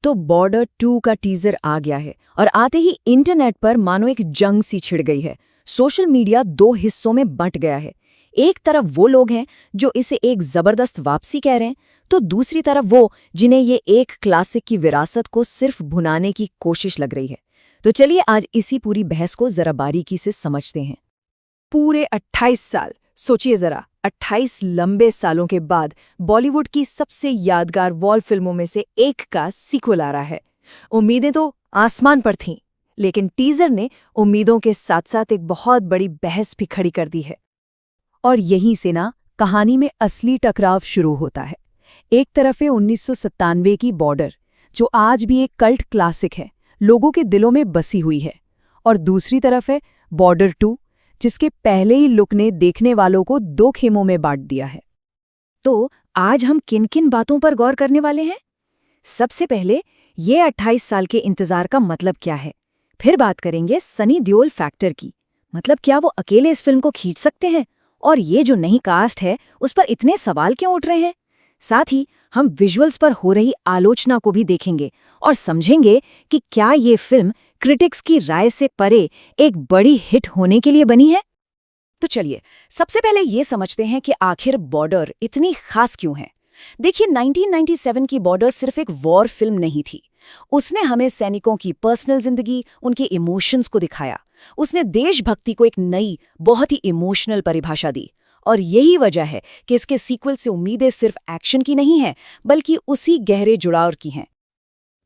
तो बॉर्डर 2 का टीजर आ गया है और आते ही इंटरनेट पर मानो एक जंग सी छिड़ गई है। सोशल मीडिया दो हिस्सों में बंट गया है। एक तरफ वो लोग हैं जो इसे एक जबरदस्त वापसी कह रहे हैं, तो दूसरी तरफ वो जिन्हें ये एक क्लासिक की विरासत को सिर्फ भुनाने की कोशिश लग रही है। तो चलिए आज इसी पूरी बहस को जरा बारीकी से समझते हैं। पूरे 28 साल, सोचिए जरा, 28 लंबे सालों के बाद बॉलीवुड की सबसे यादगार वॉर फिल्मों में से एक का सीक्वल आ रहा है। उम्मीदें तो आसमान पर थीं, लेकिन टीजर ने उम्मीदों के साथ साथ एक बहुत बड़ी बहस भी खड़ी कर दी है। और यहीं से ना कहानी में असली टकराव शुरू होता है। एक तरफ है 1997 की बॉर्डर, जो आज भी एक कल्ट क्लासिक है, लोगों के दिलों में बसी हुई है, और दूसरी तरफ है बॉर्डर 2, जिसके पहले ही लुक ने देखने वालों को दो खेमों में बांट दिया है। तो आज हम किन किन बातों पर गौर करने वाले हैं? सबसे पहले ये 28 साल के इंतजार का मतलब क्या है। फिर बात करेंगे सनी देओल फैक्टर की, मतलब क्या वो अकेले इस फिल्म को खींच सकते हैं, और ये जो नई कास्ट है उस पर इतने सवाल क्यों उठ रहे हैं। साथ ही हम विजुअल्स पर हो रही आलोचना को भी देखेंगे और समझेंगे कि क्या ये फिल्म क्रिटिक्स की राय से परे एक बड़ी हिट होने के लिए बनी है। तो चलिए सबसे पहले ये समझते हैं कि आखिर बॉर्डर इतनी खास क्यों है। देखिए, 1997 की बॉर्डर सिर्फ एक वॉर फिल्म नहीं थी। उसने हमें सैनिकों की पर्सनल जिंदगी, उनके इमोशंस को दिखाया। उसने देशभक्ति को एक नई, बहुत ही इमोशनल परिभाषा दी। और यही वजह है कि इसके सीक्वल से उम्मीदें सिर्फ एक्शन की नहीं हैं, बल्कि उसी गहरे जुड़ाव की हैं।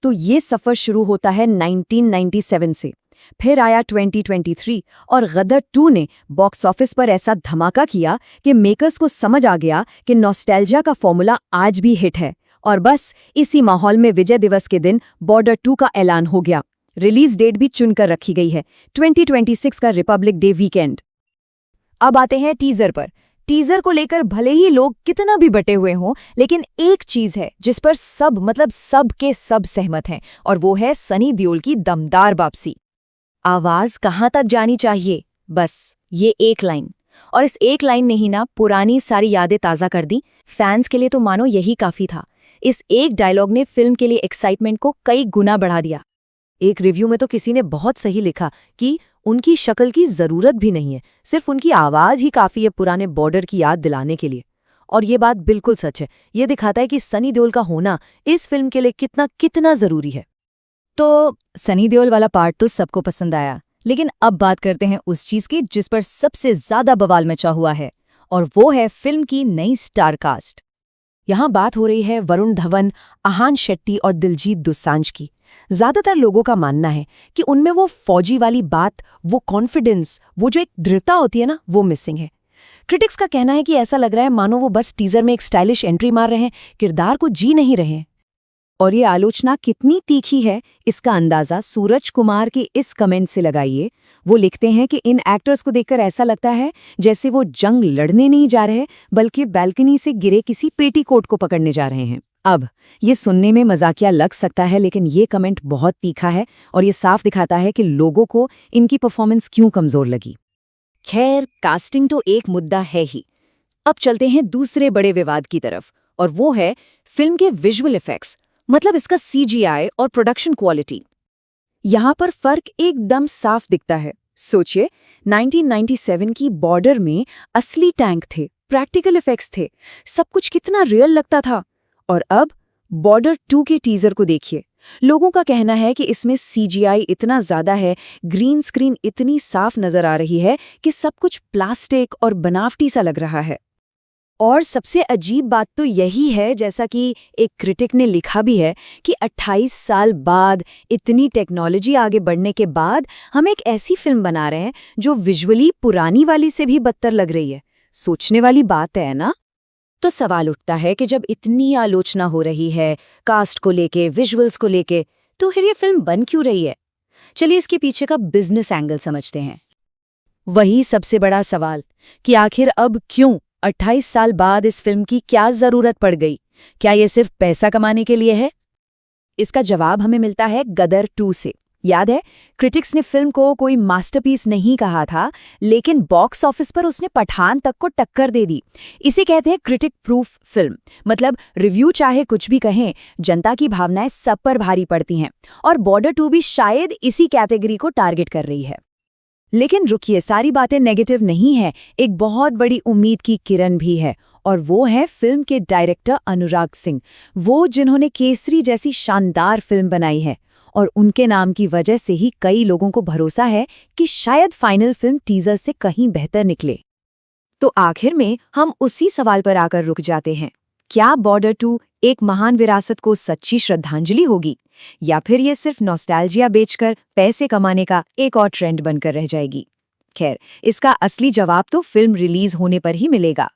तो ये सफ़र शुरू होता है 1997 से, फिर आया 2023 और गदर 2 ने बॉक्स ऑफिस पर ऐसा धमाका किया कि मेकर्स को समझ आ गया कि नॉस्टैल्जिया का फॉर्मूला आज भी हिट है। और बस इसी माहौल में विजय दिवस के दिन बॉर्डर 2 का ऐलान हो गया। रिलीज डेट भी चुनकर रखी गई है, 2026 का रिपब्लिक डे वीकेंड। अब आते हैं टीजर पर। टीजर को लेकर भले ही लोग कितना भी बटे हुए हों, लेकिन एक चीज है जिस पर सब के सब सहमत हैं, और वो है सनी देओल की दमदार वापसी। आवाज कहाँ तक जानी चाहिए? बस ये एक लाइन, और इस एक लाइन ने ही ना पुरानी सारी यादें ताज़ा कर दी। फैंस के लिए तो मानो यही काफ़ी था। इस एक डायलॉग ने फिल्म के लिए एक्साइटमेंट को कई गुना बढ़ा दिया। एक रिव्यू में तो किसी ने बहुत सही लिखा कि उनकी शक्ल की ज़रूरत भी नहीं है, सिर्फ उनकी आवाज़ ही काफ़ी है पुराने बॉर्डर की याद दिलाने के लिए। और ये बात बिल्कुल सच है। ये दिखाता है कि सनी देओल का होना इस फिल्म के लिए कितना ज़रूरी है। तो सनी देओल वाला पार्ट तो सबको पसंद आया, लेकिन अब बात करते हैं उस चीज की जिस पर सबसे ज्यादा बवाल मचा हुआ है, और वो है फिल्म की नई स्टार कास्ट। यहाँ बात हो रही है वरुण धवन, आहान शेट्टी और दिलजीत दोसांझ की। ज्यादातर लोगों का मानना है कि उनमें वो फौजी वाली बात, वो कॉन्फिडेंस, वो जो एक दृढ़ता होती है ना, वो मिसिंग है। क्रिटिक्स का कहना है कि ऐसा लग रहा है मानो वो बस टीजर में एक स्टाइलिश एंट्री मार रहे हैं, किरदार को जी नहीं रहे हैं। और ये आलोचना कितनी तीखी है, इसका अंदाजा सूरज कुमार के इस कमेंट से लगाइए। वो लिखते हैं कि इन एक्टर्स को देखकर ऐसा लगता है जैसे वो जंग लड़ने नहीं जा रहे, बल्कि बालकनी से गिरे किसी पेटीकोट को पकड़ने जा रहे हैं। अब ये सुनने में मजाकिया लग सकता है, लेकिन ये कमेंट बहुत तीखा है और ये साफ दिखाता है कि लोगों को इनकी परफॉर्मेंस क्यों कमजोर लगी। खैर, कास्टिंग तो एक मुद्दा है ही। अब चलते हैं दूसरे बड़े विवाद की तरफ, और वो है फिल्म के विजुअल इफेक्ट्स, मतलब इसका CGI और प्रोडक्शन क्वालिटी। यहाँ पर फर्क एकदम साफ दिखता है। सोचिए, 1997 की बॉर्डर में असली टैंक थे, प्रैक्टिकल इफेक्ट्स थे, सब कुछ कितना रियल लगता था। और अब बॉर्डर 2 के टीजर को देखिए। लोगों का कहना है कि इसमें CGI इतना ज्यादा है, ग्रीन स्क्रीन इतनी साफ नजर आ रही है कि सब कुछ प्लास्टिक और बनावटी सा लग रहा है। और सबसे अजीब बात तो यही है, जैसा कि एक क्रिटिक ने लिखा भी है, कि 28 साल बाद, इतनी टेक्नोलॉजी आगे बढ़ने के बाद हम एक ऐसी फिल्म बना रहे हैं जो विजुअली पुरानी वाली से भी बदतर लग रही है। सोचने वाली बात है ना? तो सवाल उठता है कि जब इतनी आलोचना हो रही है कास्ट को लेके, विजुअल्स को लेके, तो फिर ये फिल्म बन क्यों रही है? चलिए इसके पीछे का बिजनेस एंगल समझते हैं। वही सबसे बड़ा सवाल कि आखिर अब क्यों 28 साल बाद इस फिल्म की क्या जरूरत पड़ गई? क्या ये सिर्फ पैसा कमाने के लिए है? इसका जवाब हमें मिलता है गदर 2 से। याद है, क्रिटिक्स ने फिल्म को कोई मास्टरपीस नहीं कहा था, लेकिन बॉक्स ऑफिस पर उसने पठान तक को टक्कर दे दी। इसे कहते हैं क्रिटिक प्रूफ फिल्म। मतलब रिव्यू चाहे कुछ भी कहें, जनता की भावनाएं सब पर भारी पड़ती हैं, और बॉर्डर 2 भी शायद इसी कैटेगरी को टारगेट कर रही है। लेकिन रुकिए, सारी बातें नेगेटिव नहीं है। एक बहुत बड़ी उम्मीद की किरण भी है, और वो है फिल्म के डायरेक्टर अनुराग सिंह, वो जिन्होंने केसरी जैसी शानदार फिल्म बनाई है। और उनके नाम की वजह से ही कई लोगों को भरोसा है कि शायद फाइनल फिल्म टीजर से कहीं बेहतर निकले। तो आखिर में हम उसी सवाल पर आकर रुक जाते हैं, क्या बॉर्डर 2 एक महान विरासत को सच्ची श्रद्धांजलि होगी, या फिर ये सिर्फ नॉस्टैल्जिया बेचकर पैसे कमाने का एक और ट्रेंड बनकर रह जाएगी? खैर, इसका असली जवाब तो फिल्म रिलीज होने पर ही मिलेगा।